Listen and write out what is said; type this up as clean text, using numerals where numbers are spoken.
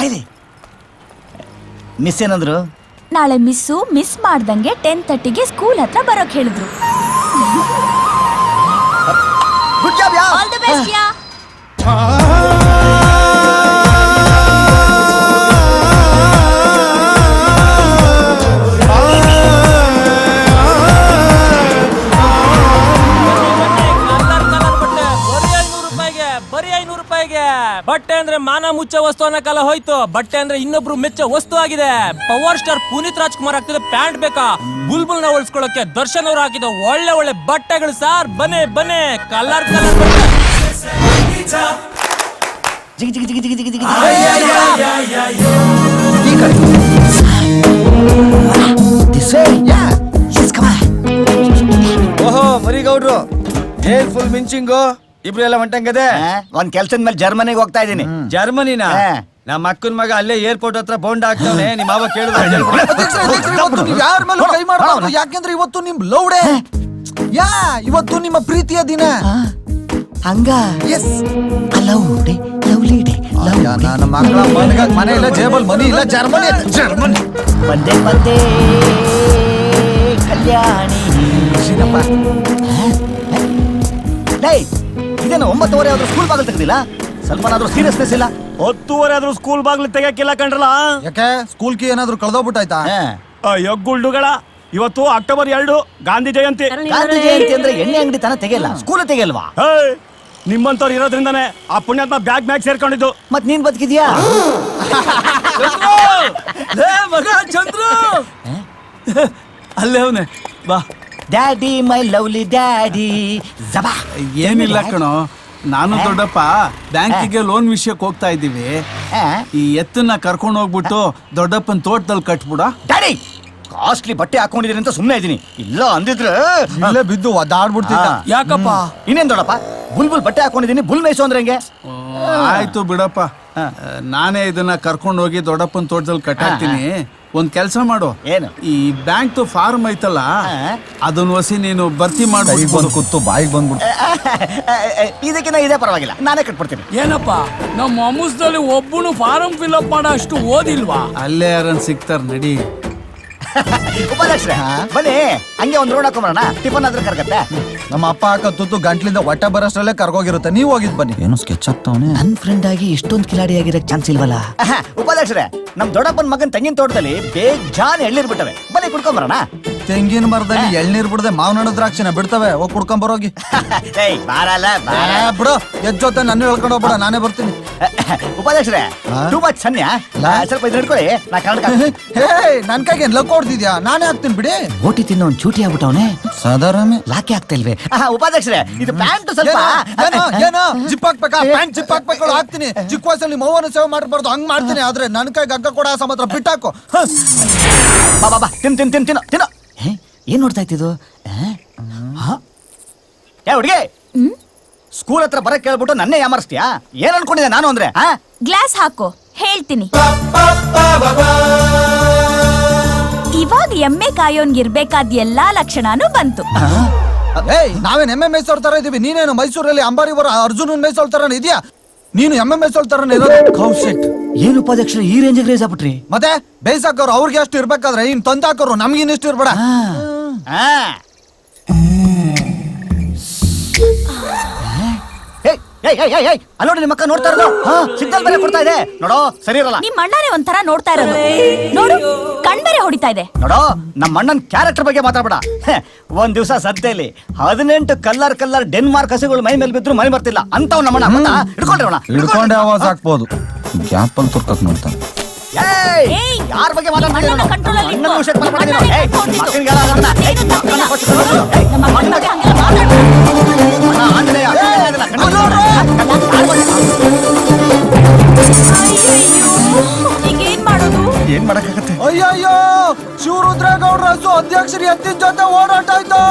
ಬಾಯ್ಲಿ. ಮಿಸ್ ಏನಂದ್ರು? ನಾಳೆ ಮಿಸ್ಸು ಮಿಸ್ ಮಾಡ್ದಂಗೆ 10:30ಗೆ ಸ್ಕೂಲ್ ಹತ್ರ ಬರೋಕ್ ಹೇಳಿದ್ರು. ಗುಡ್ ಜಾಬ್ ಯಾ. ಆಲ್ ದಿ ಬೆಸ್ಟ್ ಯಾ. ಬಟ್ಟೆ ಅಂದ್ರೆ ಮಾನ ಮುಚ್ಚ ವಸ್ತು ಅನ್ನೋ ಕಾಲ ಹೋಯ್ತು. ಬಟ್ಟೆ ಅಂದ್ರೆ ಇನ್ನೊಬ್ರು ಮೆಚ್ಚ ವಸ್ತು ಆಗಿದೆ. ಪವರ್ ಸ್ಟಾರ್ ಪುನೀತ್ ರಾಜ್ಕುಮಾರ್ ಆಗ್ತಿದೆ ಪ್ಯಾಂಟ್ ಬೇಕಾ? ಬುಲ್ಬುಲ್ ನ ಹೋಲಿಸ್ಕೊಳ್ಳೋಕೆ ದರ್ಶನ್ ಅವ್ರು ಹಾಕಿದ ಒಳ್ಳೆ ಒಳ್ಳೆ ಬಟ್ಟೆಗಳು ಸಾರ್. ಬನ್ನಿ ಬನ್ನಿ, ಕಲರ್ ಕಲರ್ ಬಟ್ಟೆ. ಜಿಗಿ ಜಿಗಿ ಜಿಗಿ ಜಿಗಿ ಜಿಗಿ ಜಿಗಿ. ಓಹೋ ಮರಿಗೌಡ್ರು, ಏನ್ ಫುಲ್ ಮಿಂಚಿಂಗು? ಇಬ್ರು ಎಲ್ಲ ಹೊಂಟಂಗದೆ. ಒಂದ್ ಕೆಲ್ಸದ ಮೇಲೆ ಜರ್ಮನಿಗೆ ಹೋಗ್ತಾ ಇದೀನಿ. ಜರ್ಮನಿನ? ನಮ್ಮ ಅಕ್ಕನ ಮಗ ಅಲ್ಲೇ ಏರ್ಪೋರ್ಟ್ ಹತ್ರ ಬೋಂಡ್ ಹಾಕ್ತಾವನೆ. ನಿಮ್ಮ ಮಾವ ಕೇಳಿದ್ರು. ಯಾರ ಮೇಲೂ ಕೈ ಮಾಡಬಾರ್ದು, ಯಾಕೆಂದ್ರೆ ಇವತ್ತು ನಿಮ್ ಲೌಡೆ ಇವತ್ತು ನಿಮ್ಮ ಪ್ರೀತಿಯ ದಿನ. ಹಂಗ ಎಸ್ ಲವ್ಲಿ ಡೇ. ನನ್ನ ಮಕ್ಕಳ ಮನೆ ಇಲ್ಲ, ಜೇಬಲ್ ಮನಿ ಇಲ್ಲ. ಜರ್ಮನಿ ಬಂದೆ ಬಂದೆ ಕಲ್ಯಾಣಿ. ಇದೇನು 9:30 ಆದ್ರೂ ಸ್ಕೂಲ್ ಬಾಗಿಲು ತೆಗ್ದಿಲ್ಲ? ಸ್ವಲ್ಪನಾದ್ರೂ ಸೀರಿಯಸ್ನೆಸ್ ಇಲ್ಲ. 10:30 ಆದ್ರೂ ಸ್ಕೂಲ್ ಬಾಗ್ಲು ತೆಗಕ್ಕಿಲ್ಲ ಕಣ್ರಲ್ಲ. ಯಾಕೆ ಸ್ಕೂಲ್ ಕಿ ಏನಾದ್ರು ಕಳ್ದೋಗ್ಬಿಟ್ಟಾಯ್ತಾ? ಅಯ್ಯೋ ಗುಳ್ಳುಗಳ, ಇವತ್ತು ಅಕ್ಟೋಬರ್ 2 ಗಾಂಧಿ ಜಯಂತಿ. ಗಾಂಧಿ ಜಯಂತಿ ಅಂದ್ರೆ ಎಣ್ಣೆ ಅಂಗಡಿ ತನ ತೆಗೆಯಲ್ಲ, ಸ್ಕೂಲ್ ತೆಗೆಯಲ್ವಾ? ನಿಮ್ಮಂತವ್ರು ಇರೋದ್ರಿಂದಾನೆ ಆ ಪುಣ್ಯಾತ್ಮ ಬ್ಯಾಗ್ ಮ್ಯಾಗ್ ಸೇರ್ಕೊಂಡಿದ್ದು. ಮತ್ ನೀನ್ ಬದುಕಿದ್ಯಾ? ಮಗ ಚಂದ್ರು ಅಲ್ಲೇ ಅವನೇ. ಬಾ daddy my lovely daddy. Jaba. ಏನಿಲ್ಲ ಕಣೋ, ನಾನು ದೊಡ್ಡಪ್ಪ ಬ್ಯಾಂಕಿಗೆ ಲೋನ್ ವಿಷಯಕ್ಕೆ ಹೋಗ್ತಾ ಇದ್ದೀವಿ. ಈ ಎತ್ತನ್ನ ಕರ್ಕೊಂಡು ಹೋಗ್ಬಿಟ್ಟು ದೊಡ್ಡಪ್ಪನ ತೋಟದಲ್ಲಿ ಕಟ್ಬಿಡ. ಡ್ಯಾಡಿ ಕಾಸ್ಟ್ಲಿ ಬಟ್ಟೆ ಹಾಕೊಂಡಿದೀನಿ ಅಂತ ಸುಮ್ಮನೆ ಇದೀನಿ. ಇಲ್ಲ ಅಂದಿದ್ರೆ ಇಲ್ಲೇ ಬಿದ್ದು ಒದ್ದಾಡ್ಬಿಡ್ತಿದ್ದ. ಯಾಕಪ್ಪ? ಇನ್ನೇನ್ ದೊಡ್ಡಪ್ಪ, ಬುಲ್ ಬಟ್ಟೆ ಹಾಕೊಂಡಿದೀನಿ, ಬುಲ್ ಮೇಯ್ಸು ಅಂದ್ರೆ ಹೆಂಗೆ? ಆಯ್ತು ಬಿಡಪ್ಪ, ನಾನೇ ಇದನ್ನ ಕರ್ಕೊಂಡು ಹೋಗಿ ದೊಡ್ಡಪ್ಪನ ತೋಟದಲ್ಲಿ ಕಟ್ಟಾಕ್ತೀನಿ. ಒಂದ್ ಕೆಲ್ಸ ಮಾಡು, ಏನು? ಈ ಬ್ಯಾಂಕ್ ಫಾರ್ಮ್ ಐತಲ್ಲ, ಅದನ್ನ ಹೊಸಿ ನೀನು ಭರ್ತಿ ಮಾಡ್ಬಿಟ್ಟು ಕೂತು ಬಾಯಿಗೆ ಬಂದ್ಬಿಡ್ತು. ಇದಕ್ಕಿಂತ ಇದೇ ಪರವಾಗಿಲ್ಲ, ನಾನೇ ಕಟ್ಬಿಡ್ತೀನಿ. ಏನಪ್ಪ, ನಮ್ಮ ಅಮೂಸ್ದಲ್ಲಿ ಒಬ್ಬನು ಫಾರಂ ಫಿಲ್ಅಪ್ ಮಾಡೋ ಅಷ್ಟು ಓದಿಲ್ವಾ? ಅಲ್ಲೇ ಯಾರನ್ ಸಿಗ್ತಾರ ನಡಿ. ಉಪಾಧ್ಯಕ್ಷರೇ ಬನ್ನಿ, ಹಂಗೆ ಒಂದ್ ರೋಡ್ ಹಾಕೊಂಬರೋಣ, ಟಿಫನ್ ಆದ್ರೆ ಕರ್ಕತ್ತೆ. ನಮ್ಮ ಅಪ್ಪ ಹಾಕ ತುತ್ತು ಗಂಟ್ಲಿಂದ ಹೊಟ್ಟೆ ಬರೋಷ್ಟ್ರಲ್ಲೇ ಕರ್ಗೋಗಿರುತ್ತೆ. ನೀವು ಹೋಗಿದ್ ಬನ್ನಿ. ಏನು ಸ್ಕೆಚ್ ಆಗ್ತಾವನೆ. ನನ್ ಫ್ರೆಂಡ್ ಆಗಿ ಇಷ್ಟೊಂದು ಕಿಲಾಡಿ ಆಗಿರಕ್ ಚಾನ್ಸ್ ಇಲ್ವಲ್ಲ. ಉಪಾಧ್ಯಕ್ಷರೇ, ನಮ್ ದೊಡ್ಡಪ್ಪನ ಮಗನ್ ತೆಂಗಿನ ತೋಟದಲ್ಲಿ ಬೇಜಾನ್ ಎಳ್ನೀರ್ ಬಿಟ್ಟವೆ, ಬನ್ನಿ ಕುಡ್ಕೊಂಬರೋಣ. ತೆಂಗಿನ ಮರದಲ್ಲಿ ಎಳ್ನೀರ್ ಬಿಡದೆ ಮಾವನಣ್ಣು ದ್ರಾಕ್ಷಿನ ಬಿಡ್ತವೆ, ಹೋಗಿ ಕುಡ್ಕೊಂಬರೋಗಿ. ಬಾರಲ್ಲ ಬಿಡು, ಎದ್ ಜೊತೆ ನನ್ನ ಹೇಳ್ಕೊಂಡು ಹೋಗ್ಬೇಡ, ನಾನೇ ಬರ್ತೀನಿ. ಉಪಾಧ್ಯಕ್ಷರೇ ಟೂ ಮಚ್ ಸನ್ಯ, ಸ್ವಲ್ಪ ಇದು ಹಿಡ್ಕೊಳ್ಳಿ. ನಾ ನನ್ ಕೈಗೆ ಲಕ್ ಹೊಡ್ದಿದ್ಯಾ, ನಾನೇ ಹಾಕ್ತೀನಿ ಬಿಡಿ. ಓಟಿ ತಿನ್ನೋ ಒಂದ್ ಚೂಟಿ ಆಗ್ಬಿಟ್ಟವನೆ. ಸಾಧಾರಣ ಲಾಕಿ ಆಗ್ತಾ ಇಲ್ವೇ? ಉಪಾಧ್ಯಕ್ಷರೇ ಇದು ಪ್ಯಾಂಟ್ ಸ್ವಲ್ಪ ಏನೋ ಜಿಪ್ ಹಾಕ್ಬೇಕಾ? ಪ್ಯಾಂಟ್ ಜಿಪ್ ಹಾಕ್ಬೇಕು, ಹಾಕ್ತೀನಿ. ಚಿಕ್ಕ ವಯಸ್ಸಲ್ಲಿ ಮೌವನ ಸೇವೆ ಮಾಡಬಾರ್ದು, ಹಂಗ್ ಮಾಡ್ತೀನಿ. ಆದ್ರೆ ನನ್ ಕೈಗೆ ಹಗ್ಗ ಕೊಡ ಸಮತ್ರ ಬಿಟ್ಟಾಕು. ಬಾ ತಿನ್ನು. ಏನ್ ನೋಡ್ತಾ ಇತ್ತಿದು? ಹುಡುಗಿ, ಸ್ಕೂಲ್ ಹತ್ರ ಬರಕ್ ಕೇಳ್ಬಿಟ್ಟು ನನ್ನೇ ಯಾಮರ್ಸ್ತೀಯಾ? ಏನ್ ಅನ್ಕೊಂಡಿದ್ದೆ ನಾನು ಅಂದ್ರೆ? ಗ್ಲಾಸ್ ಹಾಕೋ, ಹೇಳ್ತೀನಿ. ಇವಾಗ ಎಮ್ಮೆ ಕಾಯೋನ್ಗಿರ್ಬೇಕಾದ ಎಲ್ಲಾ ಲಕ್ಷಣನೂ ಬಂತು. ನಾವೇನ್ ಎಮ್ಮೆ ಮೇಯ್ಸೋಳ್ ತರ ಇದೀವಿ, ನೀನೇನು ಮೈಸೂರಲ್ಲಿ ಅಂಬಾರಿವರ ಅರ್ಜುನನ್ ಮೇಯ್ಸೋಳ್ ತರ ಇದೆಯಾ? ನೀನು ಎಮ್ಮೆ ಮೇಯ್ಸೋಳ್ ತರ ಇರೋದು. ಏನು ಉಪಾಧ್ಯಕ್ಷರ ಈ ರೇಂಜ್ ರೇಸ್ ಆಗ್ಬಿಟ್ರಿ? ಮತ್ತೆ ಬೇಯ್ಸಾಕೋರು ಅವ್ರಿಗೆ ಅಷ್ಟು ಇರ್ಬೇಕಾದ್ರೆ ಇನ್ ತಂದಾಕೋರು ನಮ್ಗಿನ್ ಇಷ್ಟು ಇರ್ಬೇಡ. ಅಲ್ಲೋಡಿ ನಿಮ್ಮ ಅಕ್ಕ ನೋಡ್ತಾ ಇರೋದು, ಸಿಗ್ನಲ್ ಬೇರೆ ಕೊಡ್ತಾ ಇದೆ ನೋಡೋ, ಸರಿ ಇರಲ್ಲ. ನಿಮ್ ಅಣ್ಣನೇ ಒಂಥರ ನೋಡ್ತಾ ಇರೋದು ನೋಡು, ಕಣ್ ಬೇರೆ ಹೊಡಿತಾ ಇದೆ ನೋಡೋ. ನಮ್ಮ ಅಣ್ಣನ್ ಕ್ಯಾರೆಕ್ಟರ್ ಬಗ್ಗೆ ಮಾತಾಡ್ಬೇಡ. ಒಂದ್ ದಿವಸ ಸದ್ಯದಲ್ಲಿ 18 ಕಲ್ಲರ್ ಡೆನ್ಮಾರ್ಕ್ ಹಸುಗಳು ಮೈ ಮೇಲೆ ಬಿದ್ರು ಮೈ ಬರ್ತಿಲ್ಲ ಅಂತವ್ ನಮ್ಮಣ್ಣ ಹಿಡ್ಕೊಂಡೆ ಆವಾಜ್ ಹಾಕ್ಬೋದು. ಗ್ಯಾಪ್ ಅಲ್ಲಿ ತುರ್ಕಕ್ ನೋಡ್ತಾನೆ. ಯಾರ ಬಗ್ಗೆ ಏನ್ ಮಾಡಕ್ಕಾಗತ್ತೆ? ಅಯ್ಯಯ್ಯೋ, ಶಿವರುದ್ರೇಗೌಡ್ರ ಅಧ್ಯಕ್ಷರು ಎತ್ತಿನ ಜೊತೆ ಓಡಾಟ ಆಯ್ತು.